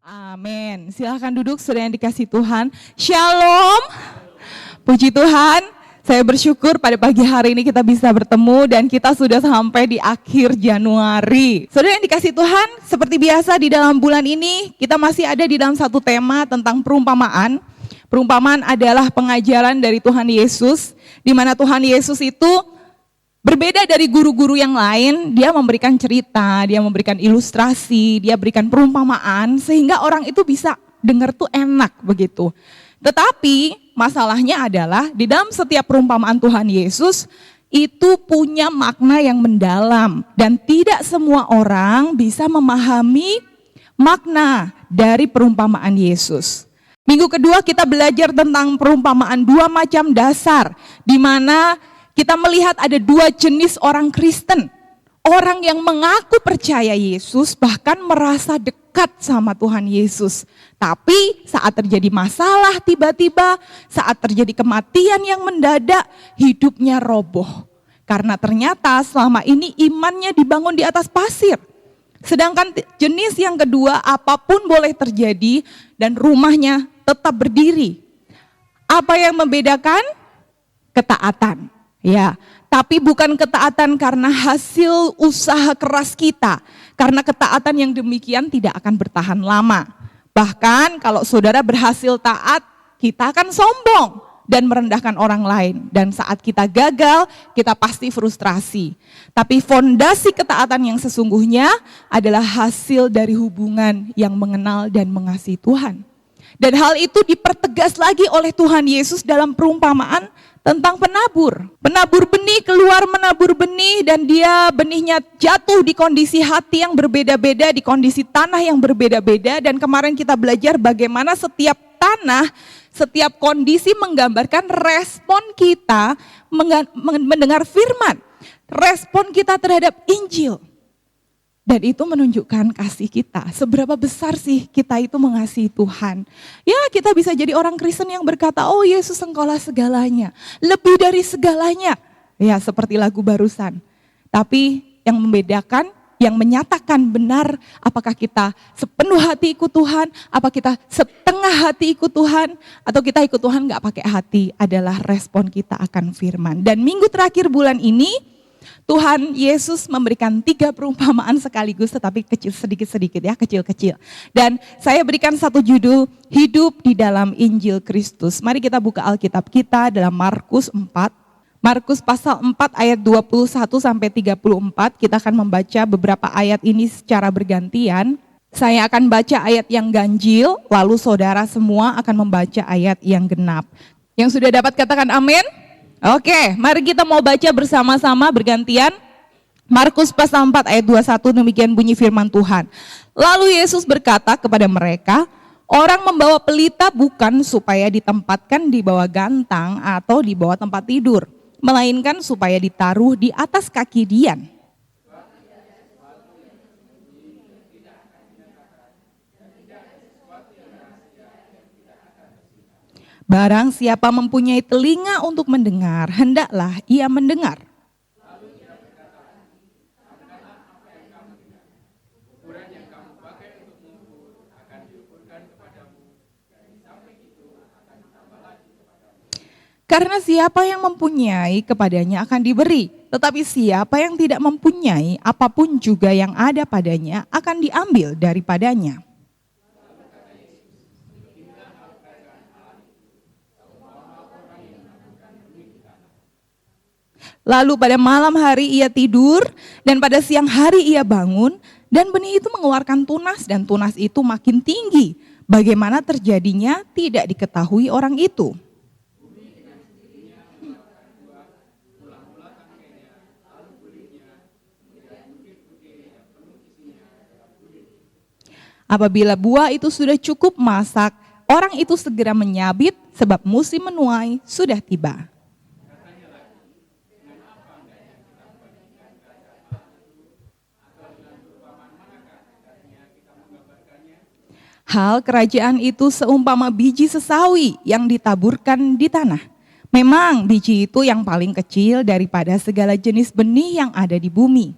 Amin. Silahkan duduk, saudara yang dikasih Tuhan. Shalom. Puji Tuhan, saya bersyukur pada pagi hari ini kita bisa bertemu dan kita sudah sampai di akhir Januari. Saudara yang dikasih Tuhan, seperti biasa di dalam bulan ini kita masih ada di dalam satu tema tentang perumpamaan. Perumpamaan adalah pengajaran dari Tuhan Yesus, di mana Tuhan Yesus itu berbeda dari guru-guru yang lain. Dia memberikan cerita, dia memberikan ilustrasi, dia berikan perumpamaan sehingga orang itu bisa dengar tuh enak begitu. Tetapi masalahnya adalah di dalam setiap perumpamaan Tuhan Yesus itu punya makna yang mendalam dan tidak semua orang bisa memahami makna dari perumpamaan Yesus. Minggu kedua kita belajar tentang perumpamaan dua macam dasar, di mana kita melihat ada dua jenis orang Kristen. Orang yang mengaku percaya Yesus, bahkan merasa dekat sama Tuhan Yesus. Tapi saat terjadi masalah tiba-tiba, saat terjadi kematian yang mendadak, hidupnya roboh. Karena ternyata selama ini imannya dibangun di atas pasir. Sedangkan jenis yang kedua, apapun boleh terjadi dan rumahnya tetap berdiri. Apa yang membedakan? Ketaatan. Ya, tapi bukan ketaatan karena hasil usaha keras kita. Karena ketaatan yang demikian tidak akan bertahan lama. Bahkan kalau saudara berhasil taat, kita akan sombong dan merendahkan orang lain. Dan saat kita gagal, kita pasti frustrasi. Tapi fondasi ketaatan yang sesungguhnya adalah hasil dari hubungan yang mengenal dan mengasihi Tuhan. Dan hal itu dipertegas lagi oleh Tuhan Yesus dalam perumpamaan tentang penabur. Penabur benih keluar menabur benih dan dia benihnya jatuh di kondisi hati yang berbeda-beda, di kondisi tanah yang berbeda-beda. Dan kemarin kita belajar bagaimana setiap tanah, setiap kondisi menggambarkan respon kita mendengar firman. Respon kita terhadap Injil. Dan itu menunjukkan kasih kita. Seberapa besar sih kita itu mengasihi Tuhan. Ya, kita bisa jadi orang Kristen yang berkata, oh Yesus engkaulah segalanya. Lebih dari segalanya. Ya, seperti lagu barusan. Tapi yang membedakan, yang menyatakan benar apakah kita sepenuh hati ikut Tuhan, apa kita setengah hati ikut Tuhan, atau kita ikut Tuhan gak pakai hati, adalah respon kita akan firman. Dan minggu terakhir bulan ini, Tuhan Yesus memberikan 3 perumpamaan sekaligus, tetapi kecil sedikit-sedikit ya, kecil-kecil. Dan saya berikan satu judul, Hidup di dalam Injil Kristus. Mari kita buka Alkitab kita dalam Markus 4. Markus pasal 4 ayat 21 sampai 34. Kita akan membaca beberapa ayat ini secara bergantian. Saya akan baca ayat yang ganjil, lalu saudara semua akan membaca ayat yang genap. Yang sudah dapat katakan amin? Oke, mari kita mau baca bersama-sama bergantian. Markus pasal 4 ayat 21, demikian bunyi firman Tuhan. Lalu Yesus berkata kepada mereka, orang membawa pelita bukan supaya ditempatkan di bawah gantang atau di bawah tempat tidur, melainkan supaya ditaruh di atas kaki dian. Barang siapa mempunyai telinga untuk mendengar, hendaklah ia mendengar. Karena siapa yang mempunyai, kepadanya akan diberi. Tetapi siapa yang tidak mempunyai, apapun juga yang ada padanya akan diambil daripadanya. Lalu pada malam hari ia tidur, dan pada siang hari ia bangun, dan benih itu mengeluarkan tunas, dan tunas itu makin tinggi. Bagaimana terjadinya tidak diketahui orang itu. Apabila buah itu sudah cukup masak, orang itu segera menyabit, sebab musim menuai sudah tiba. Hal kerajaan itu seumpama biji sesawi yang ditaburkan di tanah. Memang biji itu yang paling kecil daripada segala jenis benih yang ada di bumi.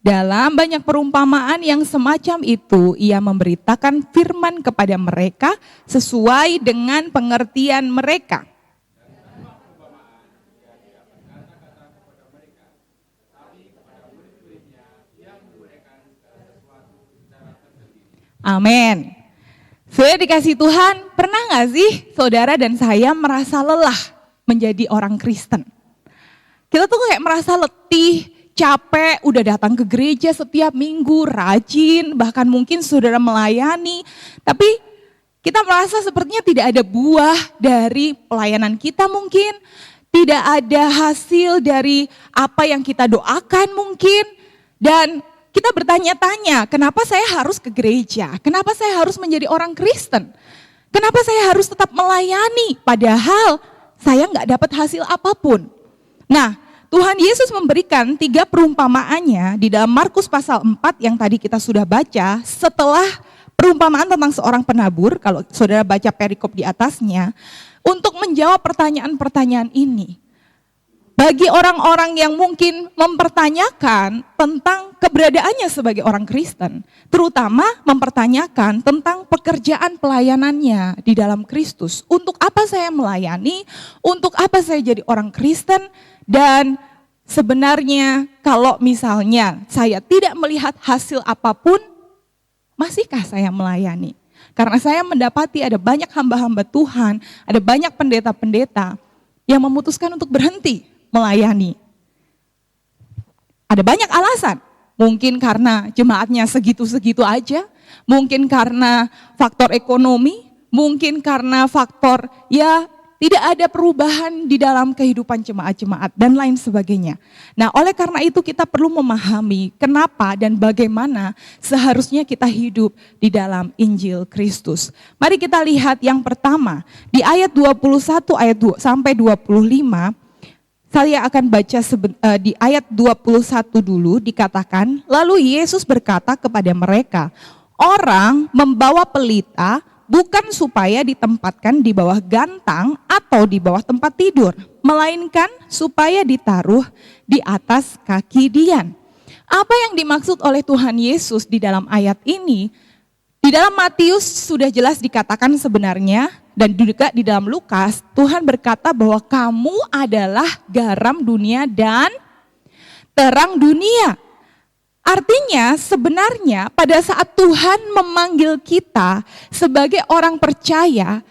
Dalam banyak perumpamaan yang semacam itu, ia memberitakan firman kepada mereka sesuai dengan pengertian mereka. Amin. Sudah dikasih Tuhan, pernah gak sih saudara dan saya merasa lelah menjadi orang Kristen? Kita tuh kayak merasa letih, capek, udah datang ke gereja setiap minggu, rajin, bahkan mungkin saudara melayani. Tapi kita merasa sepertinya tidak ada buah dari pelayanan kita mungkin. Tidak ada hasil dari apa yang kita doakan mungkin. Dan kita bertanya-tanya, kenapa saya harus ke gereja? Kenapa saya harus menjadi orang Kristen? Kenapa saya harus tetap melayani? Padahal saya nggak dapat hasil apapun. Nah, Tuhan Yesus memberikan 3 perumpamaannya di dalam Markus pasal 4 yang tadi kita sudah baca. Setelah perumpamaan tentang seorang penabur, kalau saudara baca perikop di atasnya, untuk menjawab pertanyaan-pertanyaan ini. Bagi orang-orang yang mungkin mempertanyakan tentang keberadaannya sebagai orang Kristen, terutama mempertanyakan tentang pekerjaan pelayanannya di dalam Kristus. Untuk apa saya melayani? Untuk apa saya jadi orang Kristen? Dan sebenarnya kalau misalnya saya tidak melihat hasil apapun, masihkah saya melayani? Karena saya mendapati ada banyak hamba-hamba Tuhan, ada banyak pendeta-pendeta yang memutuskan untuk berhenti melayani. Ada banyak alasan, mungkin karena jemaatnya segitu-segitu aja, mungkin karena faktor ekonomi, mungkin karena faktor tidak ada perubahan di dalam kehidupan jemaat-jemaat dan lain sebagainya. Nah, oleh karena itu kita perlu memahami kenapa dan bagaimana seharusnya kita hidup di dalam Injil Kristus. Mari kita lihat yang pertama, di ayat 21 sampai 25, saya akan baca di ayat 21 dulu dikatakan, lalu Yesus berkata kepada mereka, orang membawa pelita bukan supaya ditempatkan di bawah gantang atau di bawah tempat tidur, melainkan supaya ditaruh di atas kaki dian. Apa yang dimaksud oleh Tuhan Yesus di dalam ayat ini? Di dalam Matius sudah jelas dikatakan sebenarnya, dan juga di dalam Lukas, Tuhan berkata bahwa kamu adalah garam dunia dan terang dunia. Artinya sebenarnya pada saat Tuhan memanggil kita sebagai orang percaya,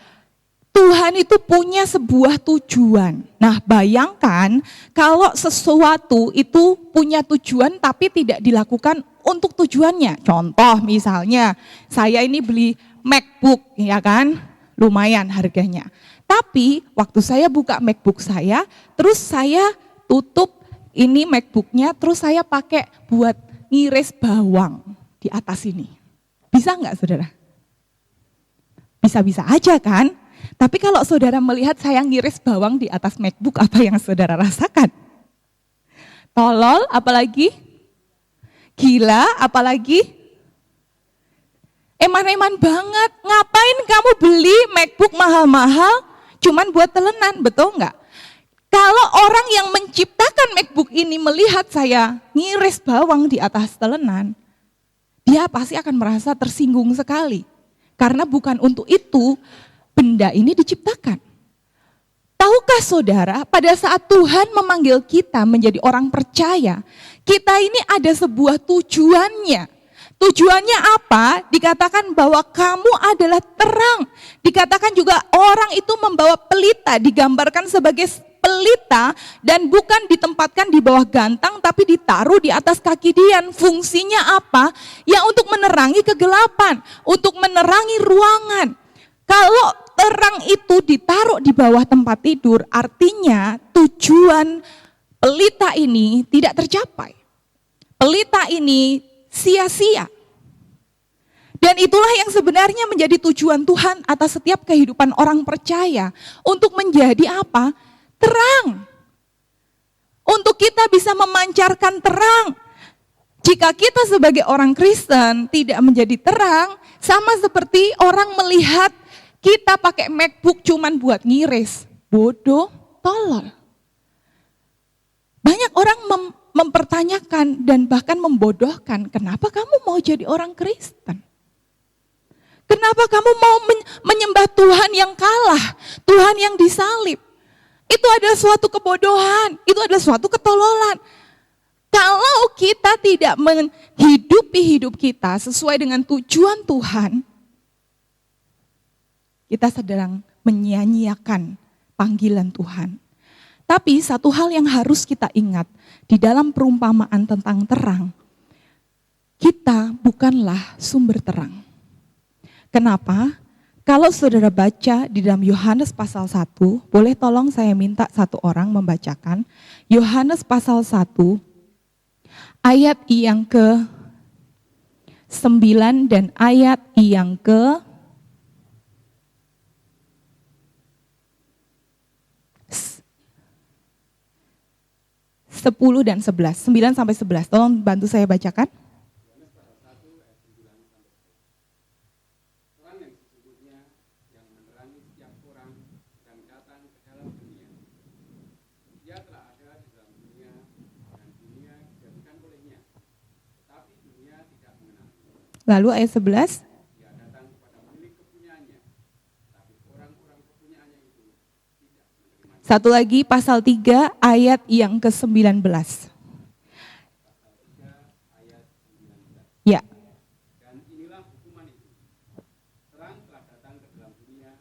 Tuhan itu punya sebuah tujuan. Nah, bayangkan kalau sesuatu itu punya tujuan tapi tidak dilakukan untuk tujuannya. Contoh misalnya, saya ini beli MacBook, ya kan? Lumayan harganya. Tapi waktu saya buka MacBook saya, terus saya tutup ini MacBooknya, terus saya pakai buat ngiris bawang di atas ini. Bisa nggak saudara? Bisa-bisa aja kan? Tapi kalau saudara melihat saya ngiris bawang di atas MacBook, apa yang saudara rasakan? Tolol, apalagi? Gila, apalagi? Eman-eman banget, ngapain kamu beli MacBook mahal-mahal cuman buat telenan, betul nggak? Kalau orang yang menciptakan MacBook ini melihat saya ngiris bawang di atas telenan, dia pasti akan merasa tersinggung sekali. Karena bukan untuk itu benda ini diciptakan. Tahukah saudara, pada saat Tuhan memanggil kita menjadi orang percaya, kita ini ada sebuah tujuannya. Tujuannya apa? Dikatakan bahwa kamu adalah terang. Dikatakan juga orang itu membawa pelita, digambarkan sebagai pelita dan bukan ditempatkan di bawah gantang tapi ditaruh di atas kaki dian. Fungsinya apa? Ya untuk menerangi kegelapan, untuk menerangi ruangan. Kalau terang itu ditaruh di bawah tempat tidur, artinya tujuan pelita ini tidak tercapai. Pelita ini sia-sia. Dan itulah yang sebenarnya menjadi tujuan Tuhan atas setiap kehidupan orang percaya. Untuk menjadi apa? Terang. Untuk kita bisa memancarkan terang. Jika kita sebagai orang Kristen tidak menjadi terang, sama seperti orang melihat kita pakai MacBook cuman buat ngiris. Bodoh, tolol. Banyak orang mempertanyakan dan bahkan membodohkan, kenapa kamu mau jadi orang Kristen? Kenapa kamu mau menyembah Tuhan yang kalah, Tuhan yang disalib? Itu adalah suatu kebodohan, itu adalah suatu ketololan. Kalau kita tidak menghidupi hidup kita sesuai dengan tujuan Tuhan, kita sedang menyia-nyiakan panggilan Tuhan. Tapi satu hal yang harus kita ingat, di dalam perumpamaan tentang terang, kita bukanlah sumber terang. Kenapa? Kalau saudara baca di dalam Yohanes pasal 1, boleh tolong saya minta satu orang membacakan. Yohanes pasal 1, ayat yang ke-9 dan ayat yang ke-10 dan 11. 9 sampai 11. Tolong bantu saya bacakan. Lalu ayat 11. Satu lagi pasal 3 ayat yang ke-19. Ya. Dan inilah hukuman itu. Terang telah datang ke dalam dunia,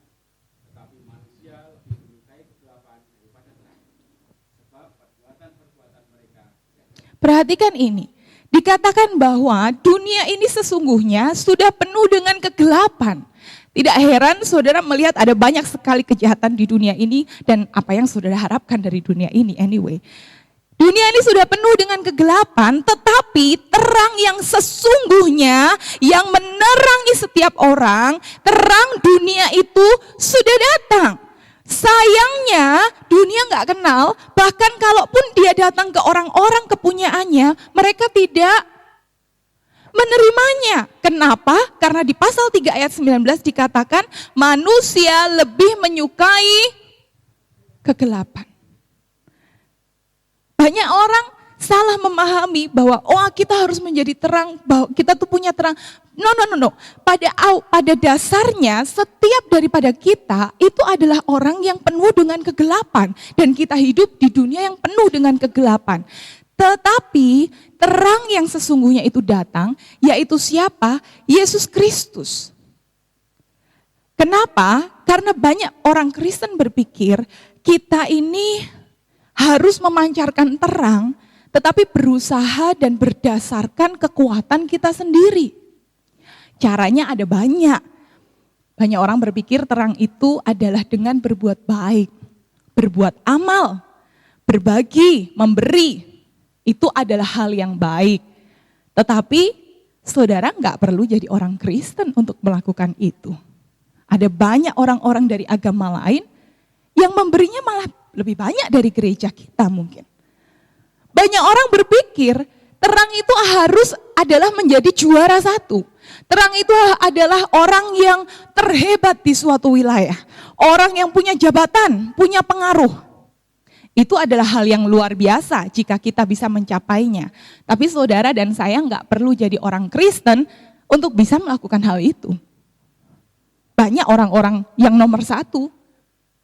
tetapi manusia lebih menyukai kegelapan daripada terang. Sebab perbuatan-perbuatan mereka. Perhatikan ini. Dikatakan bahwa dunia ini sesungguhnya sudah penuh dengan kegelapan. Tidak heran saudara melihat ada banyak sekali kejahatan di dunia ini dan apa yang saudara harapkan dari dunia ini anyway. Dunia ini sudah penuh dengan kegelapan, tetapi terang yang sesungguhnya yang menerangi setiap orang, terang dunia itu sudah datang. Sayangnya dunia gak kenal, bahkan kalaupun dia datang ke orang-orang kepunyaannya, mereka tidak menerimanya. Kenapa? Karena di pasal 3 ayat 19 dikatakan manusia lebih menyukai kegelapan. Banyak orang salah memahami bahwa kita harus menjadi terang, bahwa kita tuh punya terang. No. Pada dasarnya setiap daripada kita itu adalah orang yang penuh dengan kegelapan. Dan kita hidup di dunia yang penuh dengan kegelapan. Tetapi terang yang sesungguhnya itu datang, yaitu siapa? Yesus Kristus. Kenapa? Karena banyak orang Kristen berpikir kita ini harus memancarkan terang, tetapi berusaha dan berdasarkan kekuatan kita sendiri. Caranya ada banyak. Banyak orang berpikir terang itu adalah dengan berbuat baik, berbuat amal, berbagi, memberi. Itu adalah hal yang baik. Tetapi saudara nggak perlu jadi orang Kristen untuk melakukan itu. Ada banyak orang-orang dari agama lain yang memberinya malah lebih banyak dari gereja kita mungkin. Banyak orang berpikir terang itu harus adalah menjadi juara satu. Terang itu adalah orang yang terhebat di suatu wilayah. Orang yang punya jabatan, punya pengaruh. Itu adalah hal yang luar biasa jika kita bisa mencapainya. Tapi saudara dan saya nggak perlu jadi orang Kristen untuk bisa melakukan hal itu. Banyak orang-orang yang nomor satu,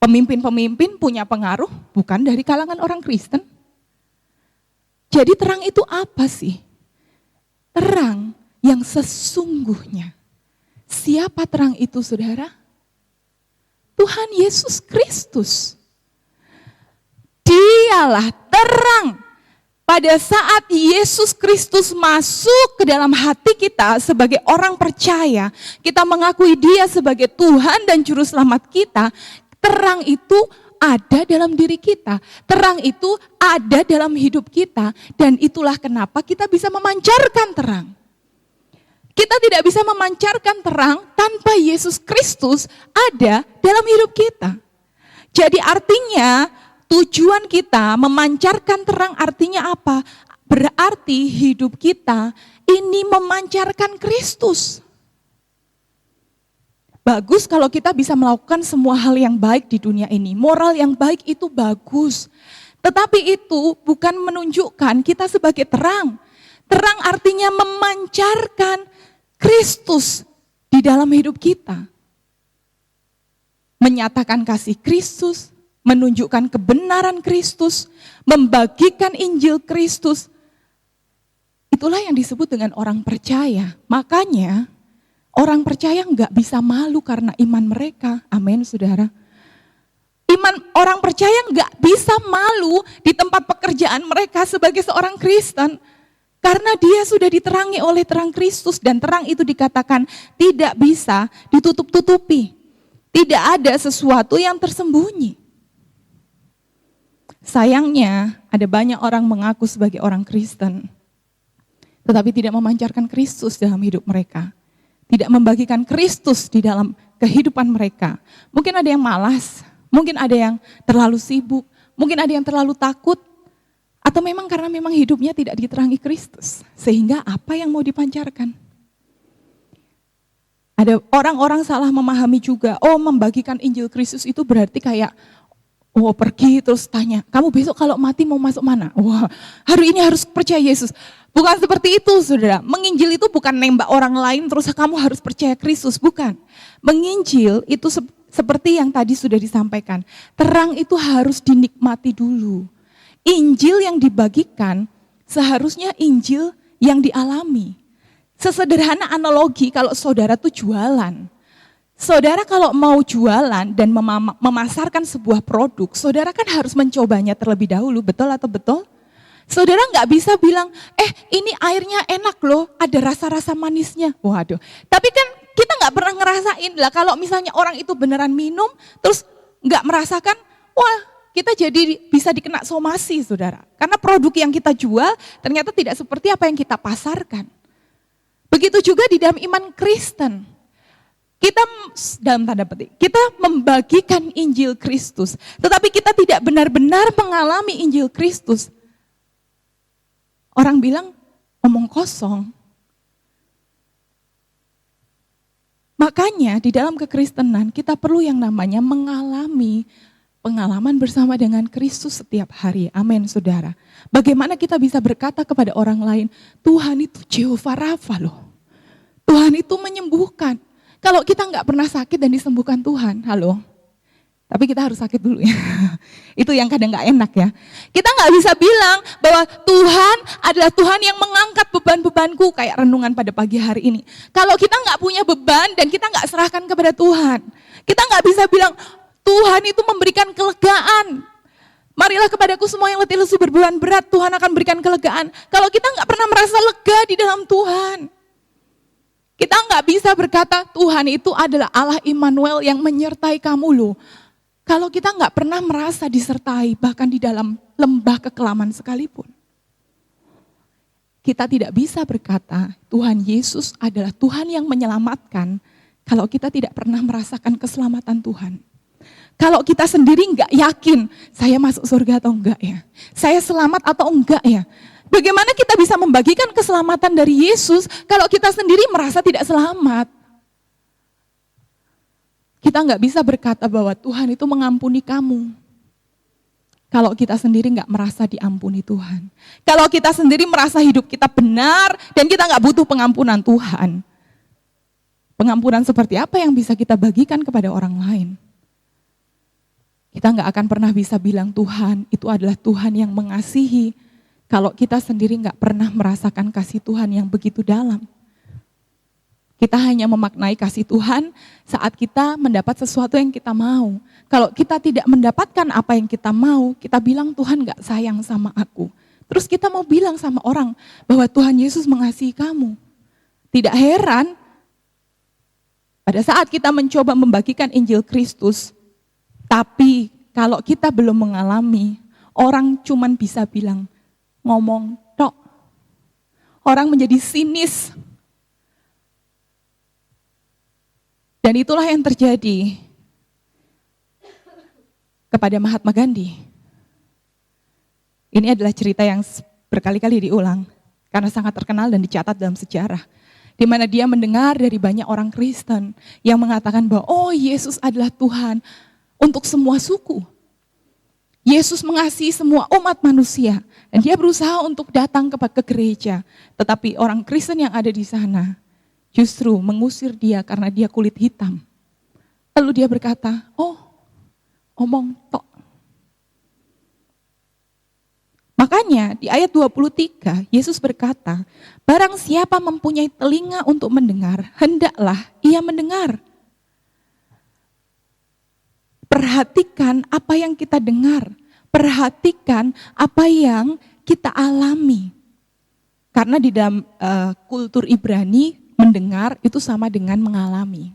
pemimpin-pemimpin punya pengaruh bukan dari kalangan orang Kristen. Jadi terang itu apa sih? Terang yang sesungguhnya. Siapa terang itu saudara? Tuhan Yesus Kristus. Dialah terang. Pada saat Yesus Kristus masuk ke dalam hati kita sebagai orang percaya, kita mengakui Dia sebagai Tuhan dan Juru Selamat kita, terang itu ada dalam diri kita. Terang itu ada dalam hidup kita. Dan itulah kenapa kita bisa memancarkan terang. Kita tidak bisa memancarkan terang tanpa Yesus Kristus ada dalam hidup kita. Jadi artinya tujuan kita memancarkan terang artinya apa? Berarti hidup kita ini memancarkan Kristus. Bagus kalau kita bisa melakukan semua hal yang baik di dunia ini. Moral yang baik itu bagus. Tetapi itu bukan menunjukkan kita sebagai terang. Terang artinya memancarkan Kristus di dalam hidup kita. Menyatakan kasih Kristus, menunjukkan kebenaran Kristus, membagikan Injil Kristus. Itulah yang disebut dengan orang percaya. Makanya orang percaya enggak bisa malu karena iman mereka. Amin, saudara. Orang percaya enggak bisa malu di tempat pekerjaan mereka sebagai seorang Kristen. Karena dia sudah diterangi oleh terang Kristus dan terang itu dikatakan tidak bisa ditutup-tutupi. Tidak ada sesuatu yang tersembunyi. Sayangnya ada banyak orang mengaku sebagai orang Kristen. Tetapi tidak memancarkan Kristus dalam hidup mereka. Tidak membagikan Kristus di dalam kehidupan mereka. Mungkin ada yang malas. Mungkin ada yang terlalu sibuk, mungkin ada yang terlalu takut, atau memang karena memang hidupnya tidak diterangi Kristus, sehingga apa yang mau dipancarkan? Ada orang-orang salah memahami juga, membagikan Injil Kristus itu berarti kayak, pergi terus tanya, kamu besok kalau mati mau masuk mana? Wah, hari ini harus percaya Yesus. Bukan seperti itu, saudara. Menginjil itu bukan nembak orang lain terus kamu harus percaya Kristus, bukan. Menginjil itu seperti yang tadi sudah disampaikan, terang itu harus dinikmati dulu. Injil yang dibagikan seharusnya Injil yang dialami. Sesederhana analogi kalau saudara tuh jualan. Saudara kalau mau jualan dan memasarkan sebuah produk, saudara kan harus mencobanya terlebih dahulu, betul atau betul? Saudara nggak bisa bilang, ini airnya enak loh, ada rasa-rasa manisnya. Waduh, tapi kan kita nggak pernah ngerasain lah kalau misalnya orang itu beneran minum terus nggak merasakan, wah kita jadi bisa dikena somasi, saudara. Karena produk yang kita jual ternyata tidak seperti apa yang kita pasarkan. Begitu juga di dalam iman Kristen. Kita dalam tanda petik, kita membagikan Injil Kristus, tetapi kita tidak benar-benar mengalami Injil Kristus. Orang bilang omong kosong. Makanya di dalam kekristenan kita perlu yang namanya mengalami pengalaman bersama dengan Kristus setiap hari. Amin, saudara. Bagaimana kita bisa berkata kepada orang lain, Tuhan itu Jehovah Rafa loh. Tuhan itu menyembuhkan. Kalau kita nggak pernah sakit dan disembuhkan Tuhan, halo. Tapi kita harus sakit dulu ya. Itu yang kadang nggak enak ya. Kita nggak bisa bilang bahwa Tuhan adalah Tuhan yang mengangkat beban-bebanku kayak renungan pada pagi hari ini. Kalau kita nggak punya beban dan kita nggak serahkan kepada Tuhan, kita nggak bisa bilang Tuhan itu memberikan kelegaan. Marilah kepadaku semua yang letih lesu berbeban berat, Tuhan akan berikan kelegaan. Kalau kita nggak pernah merasa lega di dalam Tuhan, kita nggak bisa berkata Tuhan itu adalah Allah Immanuel yang menyertai kamu loh. Kalau kita nggak pernah merasa disertai bahkan di dalam lembah kekelaman sekalipun. Kita tidak bisa berkata Tuhan Yesus adalah Tuhan yang menyelamatkan kalau kita tidak pernah merasakan keselamatan Tuhan. Kalau kita sendiri nggak yakin saya masuk surga atau enggak ya. Saya selamat atau enggak ya. Bagaimana kita bisa membagikan keselamatan dari Yesus kalau kita sendiri merasa tidak selamat? Kita nggak bisa berkata bahwa Tuhan itu mengampuni kamu. Kalau kita sendiri nggak merasa diampuni Tuhan. Kalau kita sendiri merasa hidup kita benar dan kita nggak butuh pengampunan Tuhan. Pengampunan seperti apa yang bisa kita bagikan kepada orang lain? Kita nggak akan pernah bisa bilang Tuhan itu adalah Tuhan yang mengasihi. Kalau kita sendiri nggak pernah merasakan kasih Tuhan yang begitu dalam. Kita hanya memaknai kasih Tuhan saat kita mendapat sesuatu yang kita mau. Kalau kita tidak mendapatkan apa yang kita mau, kita bilang Tuhan gak sayang sama aku. Terus kita mau bilang sama orang bahwa Tuhan Yesus mengasihi kamu. Tidak heran, pada saat kita mencoba membagikan Injil Kristus, tapi kalau kita belum mengalami, orang cuman bisa bilang, ngomong tok. Orang menjadi sinis. Dan itulah yang terjadi kepada Mahatma Gandhi. Ini adalah cerita yang berkali-kali diulang karena sangat terkenal dan dicatat dalam sejarah. Di mana dia mendengar dari banyak orang Kristen yang mengatakan bahwa Yesus adalah Tuhan untuk semua suku. Yesus mengasihi semua umat manusia dan dia berusaha untuk datang ke gereja. Tetapi orang Kristen yang ada di sana justru mengusir dia karena dia kulit hitam. Lalu dia berkata, oh omong tok. Makanya di ayat 23 Yesus berkata, barang siapa mempunyai telinga untuk mendengar, hendaklah ia mendengar. Perhatikan apa yang kita dengar, perhatikan apa yang kita alami. Karena di dalam kultur Ibrani, mendengar itu sama dengan mengalami.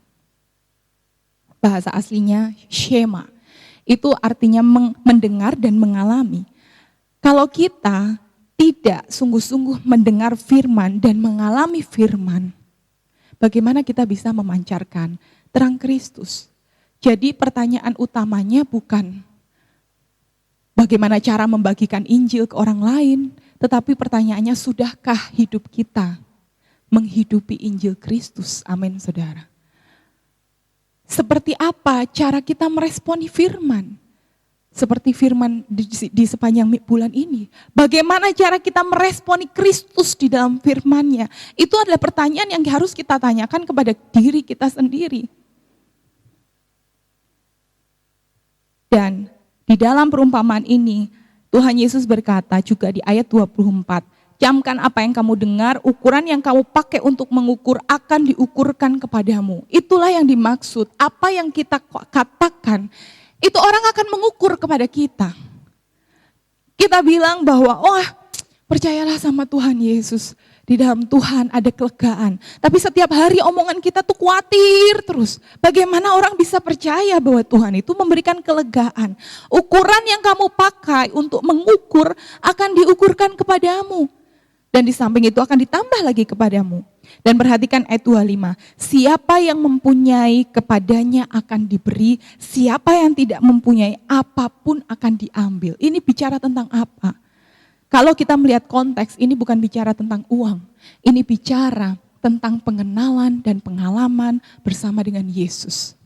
Bahasa aslinya shema, itu artinya mendengar dan mengalami. Kalau kita tidak sungguh-sungguh mendengar firman dan mengalami firman, bagaimana kita bisa memancarkan terang Kristus? Jadi pertanyaan utamanya bukan bagaimana cara membagikan Injil ke orang lain, tetapi pertanyaannya sudahkah hidup kita menghidupi Injil Kristus? Amin, saudara. Seperti apa cara kita meresponi firman? Seperti firman di sepanjang bulan ini. Bagaimana cara kita meresponi Kristus di dalam firman-Nya? Itu adalah pertanyaan yang harus kita tanyakan kepada diri kita sendiri. Dan di dalam perumpamaan ini, Tuhan Yesus berkata juga di ayat 24, camkan apa yang kamu dengar, ukuran yang kamu pakai untuk mengukur akan diukurkan kepadamu. Itulah yang dimaksud, apa yang kita katakan, itu orang akan mengukur kepada kita. Kita bilang bahwa, percayalah sama Tuhan Yesus. Di dalam Tuhan ada kelegaan. Tapi setiap hari omongan kita tuh khawatir terus. Bagaimana orang bisa percaya bahwa Tuhan itu memberikan kelegaan. Ukuran yang kamu pakai untuk mengukur akan diukurkan kepadamu. Dan di samping itu akan ditambah lagi kepadamu. Dan perhatikan ayat 25. Siapa yang mempunyai kepadanya akan diberi. Siapa yang tidak mempunyai apapun akan diambil. Ini bicara tentang apa? Kalau kita melihat konteks, ini bukan bicara tentang uang. Ini bicara tentang pengenalan dan pengalaman bersama dengan Yesus.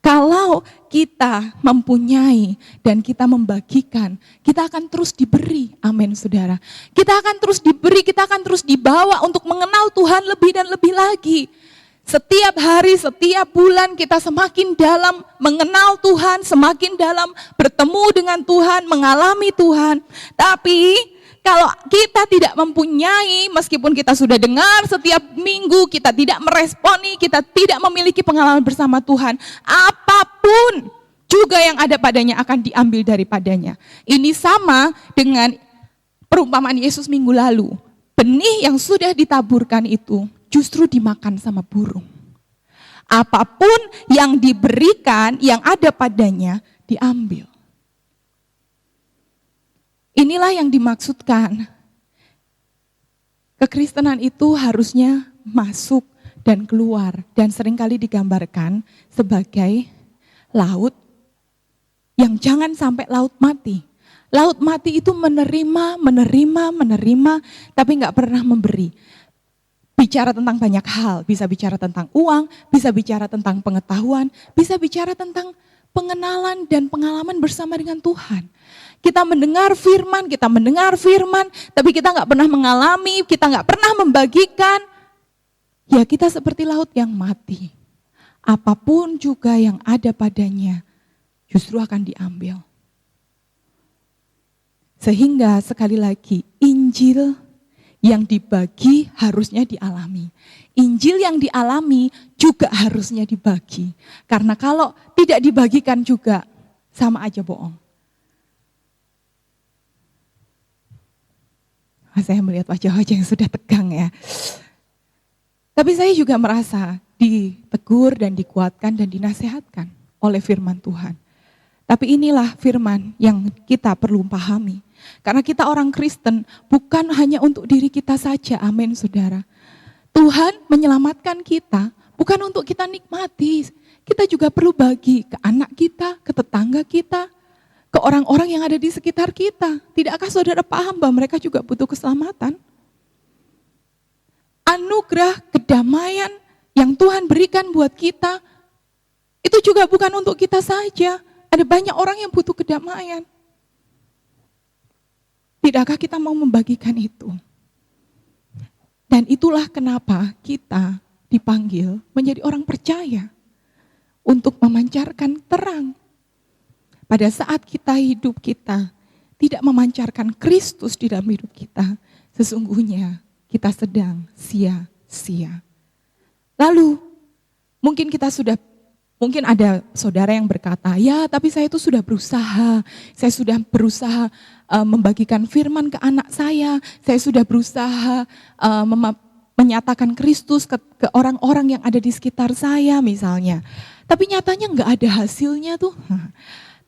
Kalau kita mempunyai dan kita membagikan, kita akan terus diberi. Amin, saudara. Kita akan terus diberi, kita akan terus dibawa untuk mengenal Tuhan lebih dan lebih lagi. Setiap hari, setiap bulan kita semakin dalam mengenal Tuhan, semakin dalam bertemu dengan Tuhan, mengalami Tuhan. Tapi kalau kita tidak mempunyai, meskipun kita sudah dengar setiap minggu, kita tidak meresponi, kita tidak memiliki pengalaman bersama Tuhan, apapun juga yang ada padanya akan diambil daripadanya. Ini sama dengan perumpamaan Yesus minggu lalu. Benih yang sudah ditaburkan itu justru dimakan sama burung. Apapun yang diberikan, yang ada padanya, diambil. Inilah yang dimaksudkan. Kekristenan itu harusnya masuk dan keluar. Dan seringkali digambarkan sebagai laut yang jangan sampai laut mati. Laut mati itu menerima, tapi gak pernah memberi. Bicara tentang banyak hal, bisa bicara tentang uang, bisa bicara tentang pengetahuan, bisa bicara tentang pengenalan dan pengalaman bersama dengan Tuhan. Kita mendengar firman, tapi kita gak pernah mengalami, kita gak pernah membagikan. Ya kita seperti laut yang mati. Apapun juga yang ada padanya, justru akan diambil. Sehingga sekali lagi, Injil yang dibagi harusnya dialami. Injil yang dialami juga harusnya dibagi. Karena kalau tidak dibagikan juga sama aja bohong. Saya melihat wajah-wajah yang sudah tegang ya. Tapi saya juga merasa ditegur dan dikuatkan dan dinasehatkan oleh firman Tuhan. Tapi inilah firman yang kita perlu pahami. Karena kita orang Kristen bukan hanya untuk diri kita saja, amin saudara. Tuhan menyelamatkan kita bukan untuk kita nikmati. Kita juga perlu bagi ke anak kita, ke tetangga kita, ke orang-orang yang ada di sekitar kita. Tidakkah saudara paham bahwa mereka juga butuh keselamatan? Anugerah kedamaian yang Tuhan berikan buat kita, itu juga bukan untuk kita saja. Ada banyak orang yang butuh kedamaian. Tidakkah kita mau membagikan itu? Dan itulah kenapa kita dipanggil menjadi orang percaya untuk memancarkan terang. Pada saat kita tidak memancarkan Kristus di dalam hidup kita, sesungguhnya kita sedang sia-sia. Lalu mungkin ada saudara yang berkata, ya tapi saya itu sudah berusaha membagikan firman ke anak saya sudah berusaha menyatakan Kristus ke orang-orang yang ada di sekitar saya misalnya. Tapi nyatanya enggak ada hasilnya tuh.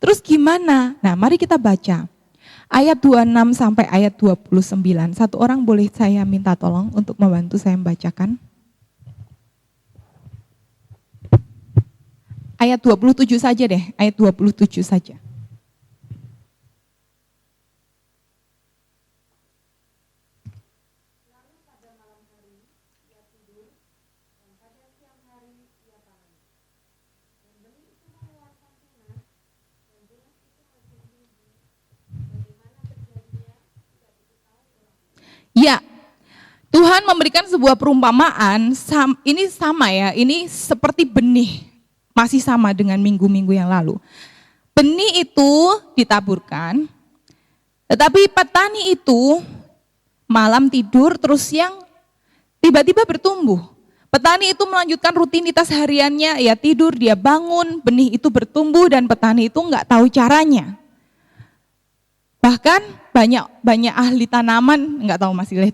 Terus gimana? Nah mari kita baca ayat 26 sampai ayat 29. Satu orang boleh saya minta tolong untuk membantu saya membacakan. Ayat 27 saja deh, ayat 27 saja. Ya, Tuhan memberikan sebuah perumpamaan, ini sama ya, ini seperti benih, masih sama dengan minggu-minggu yang lalu. Benih itu ditaburkan, tetapi petani itu malam tidur terus siang tiba-tiba bertumbuh. Petani itu melanjutkan rutinitas hariannya, ya tidur, dia bangun, benih itu bertumbuh dan petani itu enggak tahu caranya. Bahkan banyak ahli tanaman, enggak tahu Mas Ileh,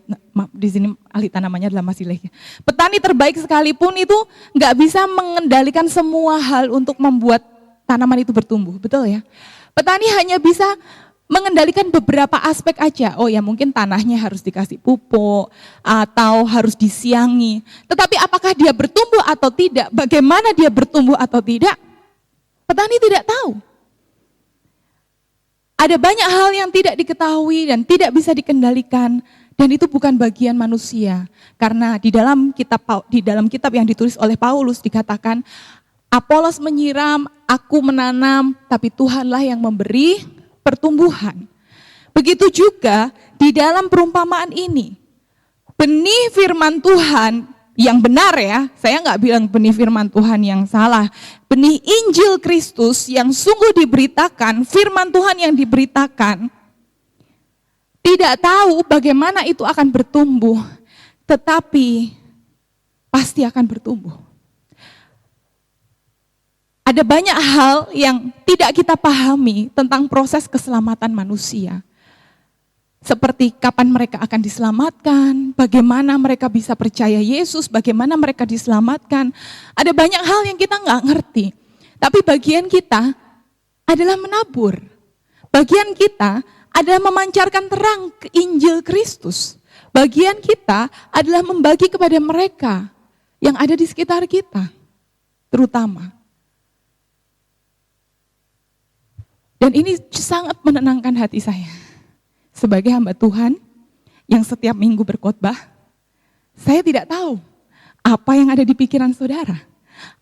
di sini ahli tanamannya adalah Mas Ileh. Petani terbaik sekalipun itu enggak bisa mengendalikan semua hal untuk membuat tanaman itu bertumbuh, betul ya? Petani hanya bisa mengendalikan beberapa aspek aja. Oh ya mungkin tanahnya harus dikasih pupuk atau harus disiangi. Tetapi apakah dia bertumbuh atau tidak? Bagaimana dia bertumbuh atau tidak? Petani tidak tahu. Ada banyak hal yang tidak diketahui dan tidak bisa dikendalikan dan itu bukan bagian manusia. Karena di dalam kitab yang ditulis oleh Paulus dikatakan Apolos menyiram, aku menanam, tapi Tuhanlah yang memberi pertumbuhan. Begitu juga di dalam perumpamaan ini. Benih firman Tuhan yang benar ya, saya nggak bilang benih firman Tuhan yang salah. Benih Injil Kristus yang sungguh diberitakan, firman Tuhan yang diberitakan, tidak tahu bagaimana itu akan bertumbuh, tetapi pasti akan bertumbuh. Ada banyak hal yang tidak kita pahami tentang proses keselamatan manusia. Seperti kapan mereka akan diselamatkan, bagaimana mereka bisa percaya Yesus, bagaimana mereka diselamatkan. Ada banyak hal yang kita nggak ngerti. Tapi bagian kita adalah menabur. Bagian kita adalah memancarkan terang ke Injil Kristus. Bagian kita adalah membagi kepada mereka yang ada di sekitar kita, terutama. Dan ini sangat menenangkan hati saya. Sebagai hamba Tuhan yang setiap minggu berkhotbah, saya tidak tahu apa yang ada di pikiran saudara,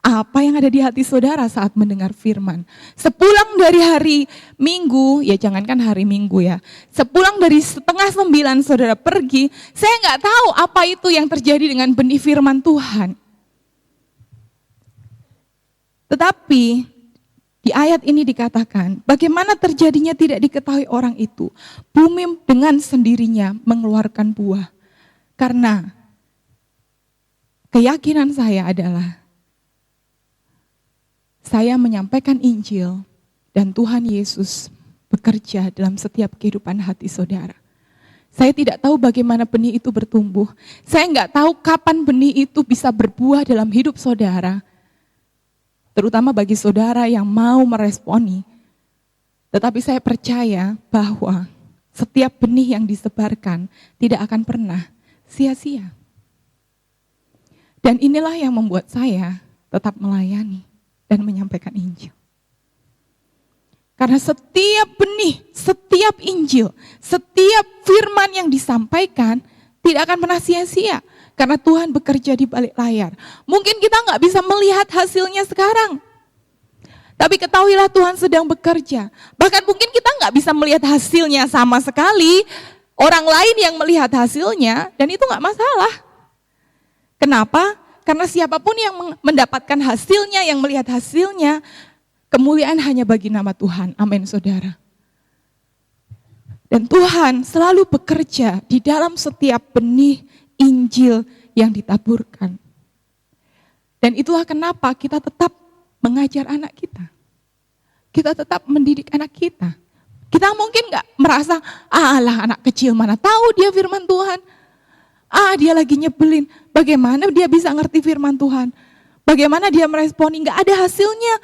apa yang ada di hati saudara saat mendengar firman. Sepulang dari hari Minggu, ya jangankan hari Minggu ya, sepulang dari 8:30 saudara pergi, saya nggak tahu apa itu yang terjadi dengan benih firman Tuhan. Tetapi di ayat ini dikatakan, bagaimana terjadinya tidak diketahui orang itu. Bumi dengan sendirinya mengeluarkan buah. Karena keyakinan saya adalah, saya menyampaikan Injil dan Tuhan Yesus bekerja dalam setiap kehidupan hati saudara. Saya tidak tahu bagaimana benih itu bertumbuh. Saya nggak tahu kapan benih itu bisa berbuah dalam hidup saudara. Terutama bagi saudara yang mau meresponi. Tetapi saya percaya bahwa setiap benih yang disebarkan tidak akan pernah sia-sia. Dan inilah yang membuat saya tetap melayani dan menyampaikan Injil. Karena setiap benih, setiap Injil, setiap firman yang disampaikan tidak akan pernah sia-sia. Karena Tuhan bekerja di balik layar. Mungkin kita nggak bisa melihat hasilnya sekarang. Tapi ketahuilah Tuhan sedang bekerja. Bahkan mungkin kita nggak bisa melihat hasilnya sama sekali. Orang lain yang melihat hasilnya, dan itu nggak masalah. Kenapa? Karena siapapun yang mendapatkan hasilnya, yang melihat hasilnya, kemuliaan hanya bagi nama Tuhan. Amin, saudara. Dan Tuhan selalu bekerja di dalam setiap benih Injil yang ditaburkan. Dan itulah kenapa kita tetap mengajar anak kita. Kita tetap mendidik anak kita. Kita mungkin gak merasa, alah anak kecil mana tahu dia firman Tuhan. Dia lagi nyebelin. Bagaimana dia bisa ngerti firman Tuhan? Bagaimana dia meresponi? Gak ada hasilnya.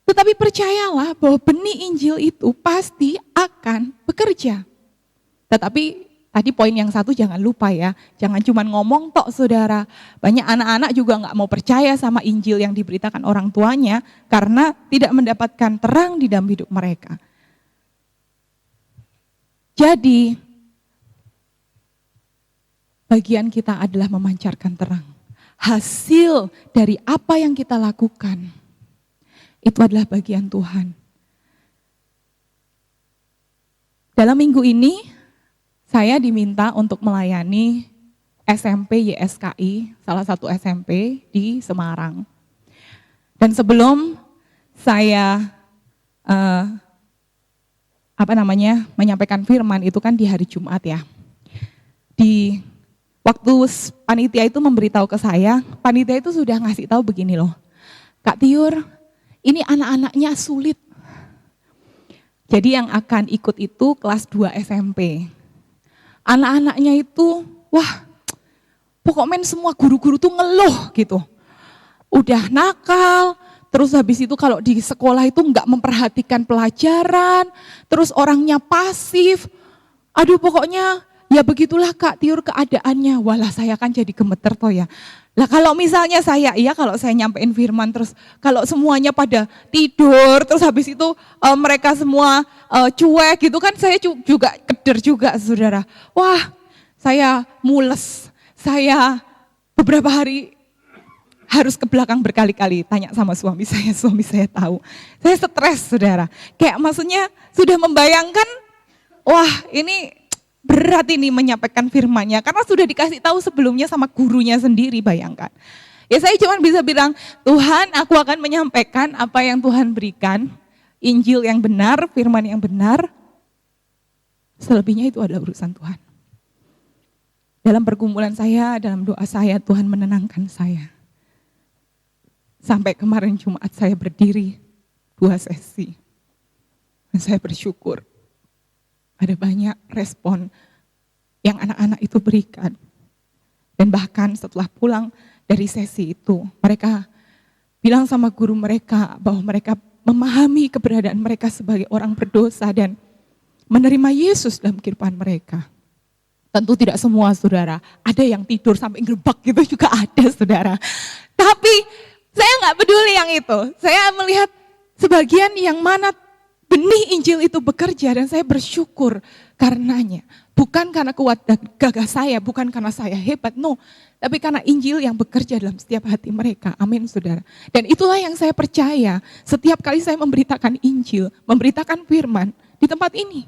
Tetapi percayalah bahwa benih Injil itu pasti akan bekerja. Tetapi tadi poin yang satu jangan lupa ya, jangan cuma ngomong tok saudara. Banyak anak-anak juga nggak mau percaya sama Injil yang diberitakan orang tuanya karena tidak mendapatkan terang di dalam hidup mereka. Jadi bagian kita adalah memancarkan terang. Hasil dari apa yang kita lakukan itu adalah bagian Tuhan. Dalam minggu ini saya diminta untuk melayani SMP YSKI, salah satu SMP di Semarang. Dan sebelum saya menyampaikan firman itu kan di hari Jumat ya. Di waktu panitia itu memberitahu ke saya, panitia itu sudah ngasih tahu begini loh. Kak Tiur, ini anak-anaknya sulit. Jadi yang akan ikut itu kelas 2 SMP. Anak-anaknya itu, pokoknya semua guru-guru tuh ngeluh gitu. Udah nakal, terus habis itu kalau di sekolah itu enggak memperhatikan pelajaran, terus orangnya pasif. Aduh pokoknya ya begitulah Kak Tiur keadaannya. Walah saya kan jadi gemeter toh ya. Lah kalau misalnya kalau saya nyampein firman terus kalau semuanya pada tidur, terus habis itu mereka semua cuek gitu kan saya juga keder juga saudara. Wah saya mules, saya beberapa hari harus ke belakang berkali-kali tanya sama suami saya tahu. Saya stres saudara, kayak maksudnya sudah membayangkan, wah ini berat ini menyampaikan firman-Nya karena sudah dikasih tahu sebelumnya sama gurunya sendiri, bayangkan. Ya saya cuma bisa bilang, Tuhan aku akan menyampaikan apa yang Tuhan berikan, Injil yang benar, firman yang benar. Selebihnya itu adalah urusan Tuhan. Dalam pergumulan saya, dalam doa saya, Tuhan menenangkan saya. Sampai kemarin Jumat saya berdiri 2 sesi. Dan saya bersyukur. Ada banyak respon yang anak-anak itu berikan. Dan bahkan setelah pulang dari sesi itu, mereka bilang sama guru mereka bahwa mereka memahami keberadaan mereka sebagai orang berdosa dan menerima Yesus dalam kehidupan mereka. Tentu tidak semua saudara, ada yang tidur sampai ngerebak gitu juga ada saudara. Tapi saya nggak peduli yang itu, saya melihat sebagian yang mana benih Injil itu bekerja dan saya bersyukur karenanya. Bukan karena kuat dan gagah saya, bukan karena saya hebat, no. Tapi karena Injil yang bekerja dalam setiap hati mereka, amin saudara. Dan itulah yang saya percaya setiap kali saya memberitakan Injil, memberitakan firman di tempat ini.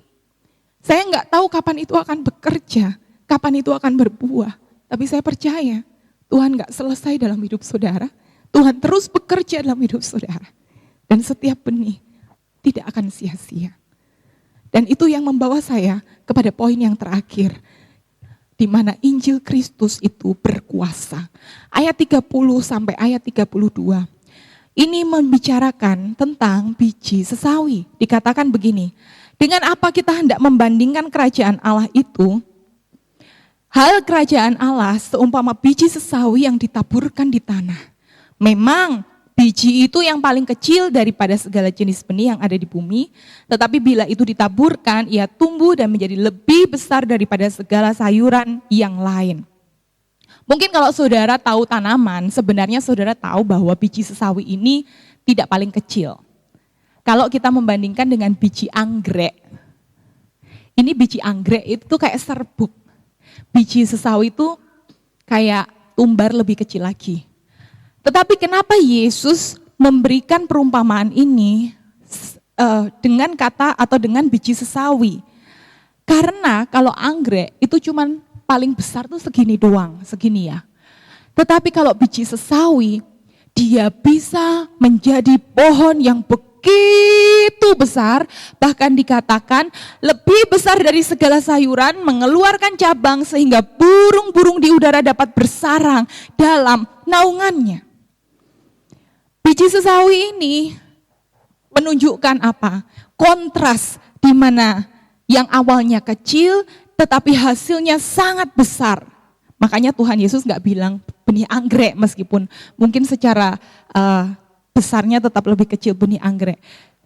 Saya nggak tahu kapan itu akan bekerja, kapan itu akan berbuah. Tapi saya percaya Tuhan nggak selesai dalam hidup saudara, Tuhan terus bekerja dalam hidup saudara. Dan setiap benih tidak akan sia-sia. Dan itu yang membawa saya kepada poin yang terakhir. Di mana Injil Kristus itu berkuasa. Ayat 30 sampai ayat 32. Ini membicarakan tentang biji sesawi. Dikatakan begini, dengan apa kita hendak membandingkan kerajaan Allah itu? Hal kerajaan Allah seumpama biji sesawi yang ditaburkan di tanah. Memang biji itu yang paling kecil daripada segala jenis benih yang ada di bumi, tetapi bila itu ditaburkan, ia tumbuh dan menjadi lebih besar daripada segala sayuran yang lain. Mungkin kalau saudara tahu tanaman, sebenarnya saudara tahu bahwa biji sesawi ini tidak paling kecil. Kalau kita membandingkan dengan biji anggrek, ini biji anggrek itu kayak serbuk. Biji sesawi itu kayak tumbar lebih kecil lagi. Tetapi kenapa Yesus memberikan perumpamaan ini dengan kata atau dengan biji sesawi. Karena kalau anggrek itu cuman paling besar tuh segini doang, segini ya. Tetapi kalau biji sesawi, dia bisa menjadi pohon yang begitu besar, bahkan dikatakan lebih besar dari segala sayuran, mengeluarkan cabang sehingga burung-burung di udara dapat bersarang dalam naungannya. Biji sesawi ini menunjukkan apa? Kontras di mana yang awalnya kecil tetapi hasilnya sangat besar. Makanya Tuhan Yesus nggak bilang benih anggrek, meskipun mungkin secara besarnya tetap lebih kecil benih anggrek.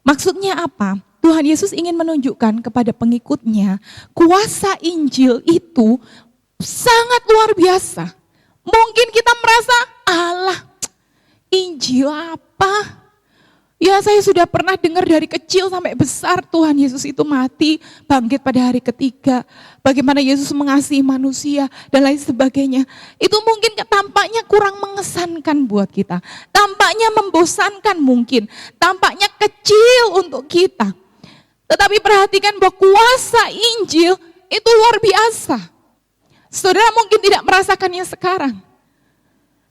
Maksudnya apa? Tuhan Yesus ingin menunjukkan kepada pengikutnya, kuasa Injil itu sangat luar biasa. Mungkin kita merasa, alah, Injil apa? Ya, saya sudah pernah dengar dari kecil sampai besar Tuhan Yesus itu mati, bangkit pada hari ketiga. Bagaimana Yesus mengasihi manusia dan lain sebagainya. Itu mungkin tampaknya kurang mengesankan buat kita. Tampaknya membosankan mungkin. Tampaknya kecil untuk kita. Tetapi perhatikan bahwa kuasa Injil itu luar biasa. Saudara mungkin tidak merasakannya sekarang.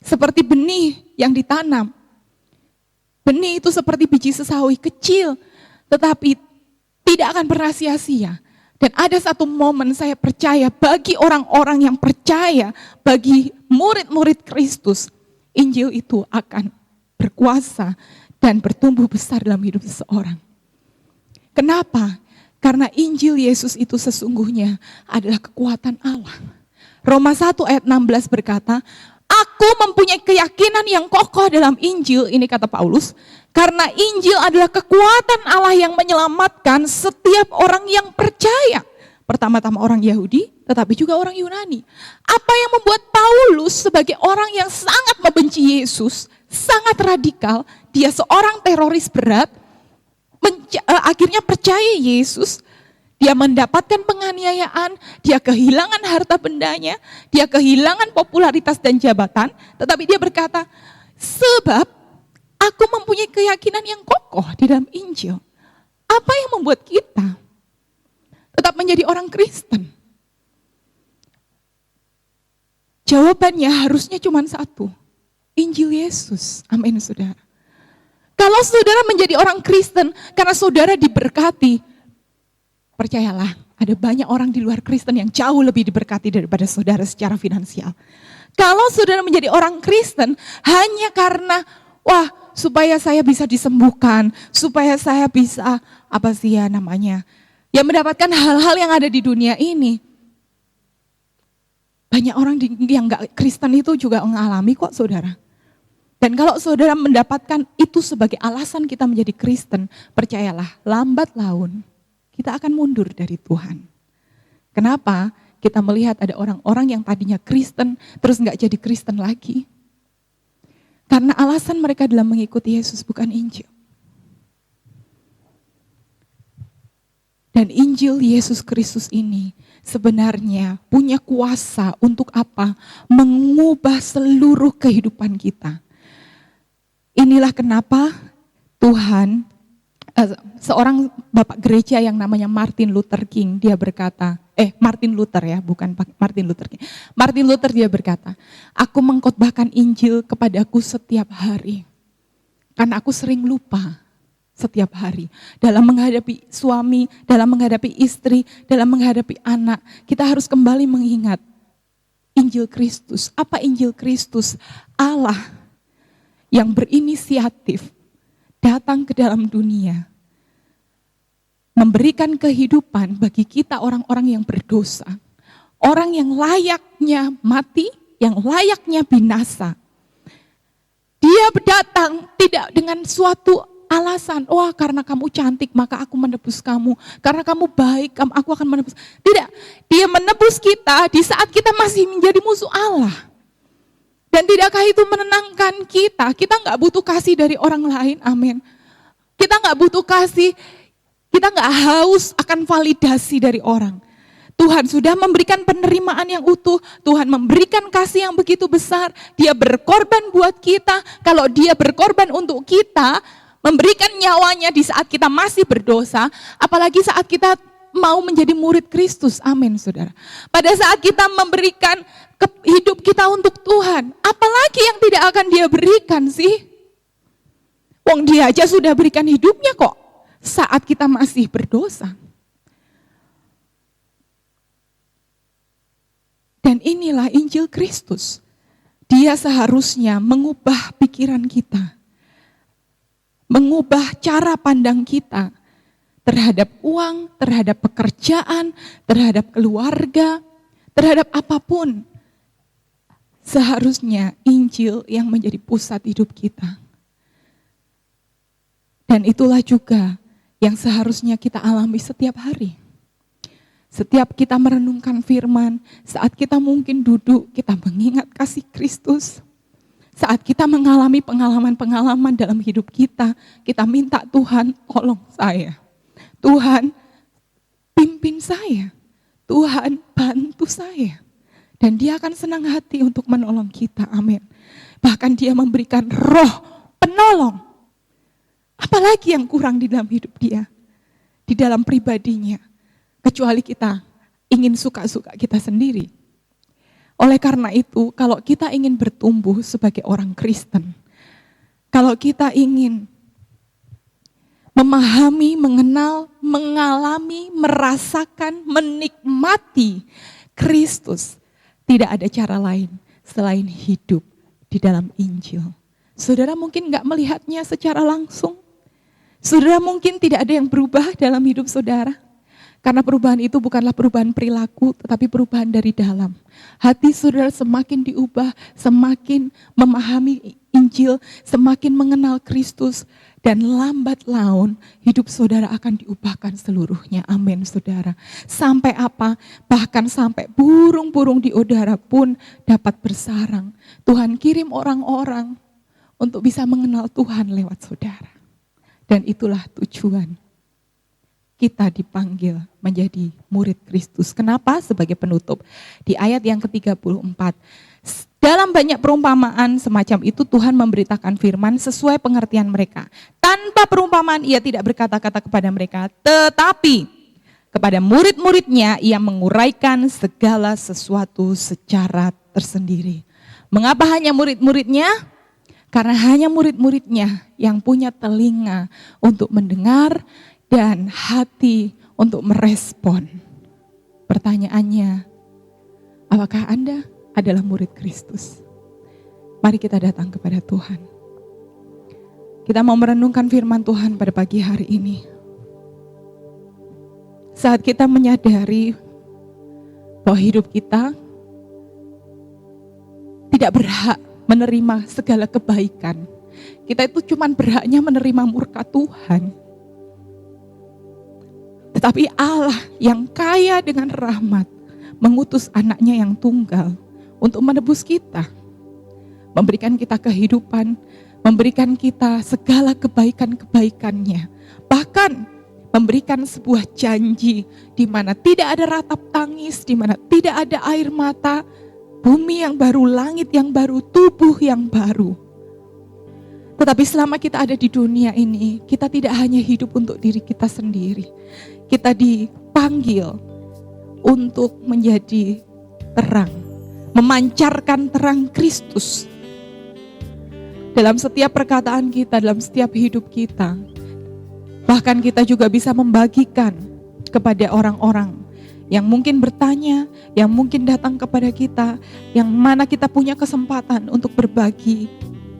Seperti benih yang ditanam. Benih itu seperti biji sesawi kecil, tetapi tidak akan pernah sia-sia. Dan ada satu momen saya percaya bagi orang-orang yang percaya, bagi murid-murid Kristus, Injil itu akan berkuasa dan bertumbuh besar dalam hidup seseorang. Kenapa? Karena Injil Yesus itu sesungguhnya adalah kekuatan Allah. Roma 1 ayat 16 berkata, aku mempunyai keyakinan yang kokoh dalam Injil, ini kata Paulus, karena Injil adalah kekuatan Allah yang menyelamatkan setiap orang yang percaya. Pertama-tama orang Yahudi, tetapi juga orang Yunani. Apa yang membuat Paulus sebagai orang yang sangat membenci Yesus, sangat radikal, dia seorang teroris berat, akhirnya percaya Yesus. Dia mendapatkan penganiayaan, dia kehilangan harta bendanya, dia kehilangan popularitas dan jabatan, tetapi dia berkata, sebab aku mempunyai keyakinan yang kokoh di dalam Injil. Apa yang membuat kita tetap menjadi orang Kristen? Jawabannya harusnya cuma satu, Injil Yesus. Amin, saudara. Kalau saudara menjadi orang Kristen karena saudara diberkati, percayalah, ada banyak orang di luar Kristen yang jauh lebih diberkati daripada saudara secara finansial. Kalau saudara menjadi orang Kristen hanya karena, supaya saya bisa disembuhkan, supaya saya bisa, mendapatkan hal-hal yang ada di dunia ini. Banyak orang yang gak Kristen itu juga mengalami kok, saudara. Dan kalau saudara mendapatkan itu sebagai alasan kita menjadi Kristen, percayalah, lambat laun kita akan mundur dari Tuhan. Kenapa? Kita melihat ada orang-orang yang tadinya Kristen, terus gak jadi Kristen lagi. Karena alasan mereka dalam mengikuti Yesus bukan Injil. Dan Injil Yesus Kristus ini sebenarnya punya kuasa untuk apa? Mengubah seluruh kehidupan kita. Inilah kenapa Tuhan, seorang bapak gereja yang namanya Martin Luther King, dia berkata, Martin Luther ya, bukan Martin Luther King. Martin Luther dia berkata, aku mengkhotbahkan Injil kepadaku setiap hari. Karena aku sering lupa setiap hari. Dalam menghadapi suami, dalam menghadapi istri, dalam menghadapi anak, kita harus kembali mengingat Injil Kristus. Apa Injil Kristus? Allah yang berinisiatif datang ke dalam dunia, memberikan kehidupan bagi kita orang-orang yang berdosa, orang yang layaknya mati, yang layaknya binasa. Dia datang tidak dengan suatu alasan, karena kamu cantik maka aku menebus kamu, karena kamu baik aku akan menebus. Tidak, dia menebus kita di saat kita masih menjadi musuh Allah. Dan tidakkah itu menenangkan kita? Kita gak butuh kasih dari orang lain, amin. Kita gak butuh kasih, kita gak haus akan validasi dari orang. Tuhan sudah memberikan penerimaan yang utuh, Tuhan memberikan kasih yang begitu besar, Dia berkorban buat kita. Kalau Dia berkorban untuk kita, memberikan nyawanya di saat kita masih berdosa, apalagi saat kita mau menjadi murid Kristus. Amin, saudara. Pada saat kita memberikan hidup kita untuk Tuhan, apalagi yang tidak akan Dia berikan sih? Wong Dia aja sudah berikan hidupnya kok saat kita masih berdosa. Dan inilah Injil Kristus. Dia seharusnya mengubah pikiran kita, mengubah cara pandang kita terhadap uang, terhadap pekerjaan, terhadap keluarga, terhadap apapun. Seharusnya Injil yang menjadi pusat hidup kita. Dan itulah juga yang seharusnya kita alami setiap hari. Setiap kita merenungkan firman, saat kita mungkin duduk, kita mengingat kasih Kristus. Saat kita mengalami pengalaman-pengalaman dalam hidup kita, kita minta Tuhan tolong saya. Tuhan pimpin saya. Tuhan bantu saya. Dan Dia akan senang hati untuk menolong kita, amin. Bahkan Dia memberikan roh penolong. Apalagi yang kurang di dalam hidup dia, di dalam pribadinya. Kecuali kita ingin suka-suka kita sendiri. Oleh karena itu, kalau kita ingin bertumbuh sebagai orang Kristen, kalau kita ingin memahami, mengenal, mengalami, merasakan, menikmati Kristus, tidak ada cara lain selain hidup di dalam Injil. Saudara mungkin gak melihatnya secara langsung. Saudara mungkin tidak ada yang berubah dalam hidup saudara. Karena perubahan itu bukanlah perubahan perilaku, tetapi perubahan dari dalam. Hati saudara semakin diubah, semakin memahami Injil, semakin mengenal Kristus, dan lambat laun hidup saudara akan diubahkan seluruhnya. Amin, saudara. Sampai apa? Bahkan sampai burung-burung di udara pun dapat bersarang. Tuhan kirim orang-orang untuk bisa mengenal Tuhan lewat saudara. Dan itulah tujuan kita dipanggil menjadi murid Kristus. Kenapa? Sebagai penutup. Di ayat yang ke-34. Dalam banyak perumpamaan semacam itu Tuhan memberitakan firman sesuai pengertian mereka. Tanpa perumpamaan Ia tidak berkata-kata kepada mereka. Tetapi kepada murid-muridnya Ia menguraikan segala sesuatu secara tersendiri. Mengapa hanya murid-muridnya? Karena hanya murid-muridnya yang punya telinga untuk mendengar dan hati untuk merespon. Pertanyaannya, apakah Anda adalah murid Kristus? Mari kita datang kepada Tuhan. Kita mau merenungkan firman Tuhan pada pagi hari ini. Saat kita menyadari bahwa hidup kita tidak berhak menerima segala kebaikan. Kita itu cuma berhaknya menerima murka Tuhan. Tetapi Allah yang kaya dengan rahmat mengutus anaknya yang tunggal untuk menebus kita. Memberikan kita kehidupan, memberikan kita segala kebaikan-kebaikannya. Bahkan memberikan sebuah janji di mana tidak ada ratap tangis, di mana tidak ada air mata, bumi yang baru, langit yang baru, tubuh yang baru. Tetapi selama kita ada di dunia ini, kita tidak hanya hidup untuk diri kita sendiri. Kita dipanggil untuk menjadi terang, memancarkan terang Kristus dalam setiap perkataan kita, dalam setiap hidup kita. Bahkan kita juga bisa membagikan kepada orang-orang yang mungkin bertanya, yang mungkin datang kepada kita, yang mana kita punya kesempatan untuk berbagi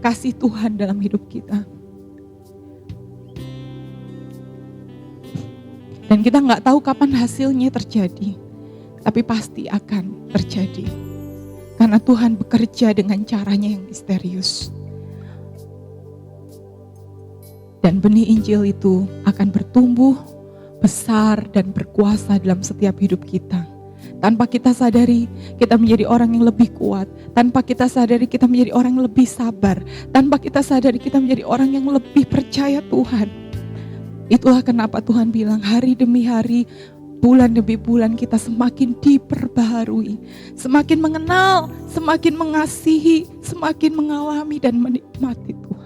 kasih Tuhan dalam hidup kita. Dan kita nggak tahu kapan hasilnya terjadi, tapi pasti akan terjadi. Karena Tuhan bekerja dengan caranya yang misterius. Dan benih Injil itu akan bertumbuh, besar dan berkuasa dalam setiap hidup kita. Tanpa kita sadari, kita menjadi orang yang lebih kuat. Tanpa kita sadari, kita menjadi orang yang lebih sabar. Tanpa kita sadari, kita menjadi orang yang lebih percaya Tuhan. Itulah kenapa Tuhan bilang hari demi hari bulan demi bulan kita semakin diperbaharui, semakin mengenal, semakin mengasihi, semakin mengalami dan menikmati Tuhan.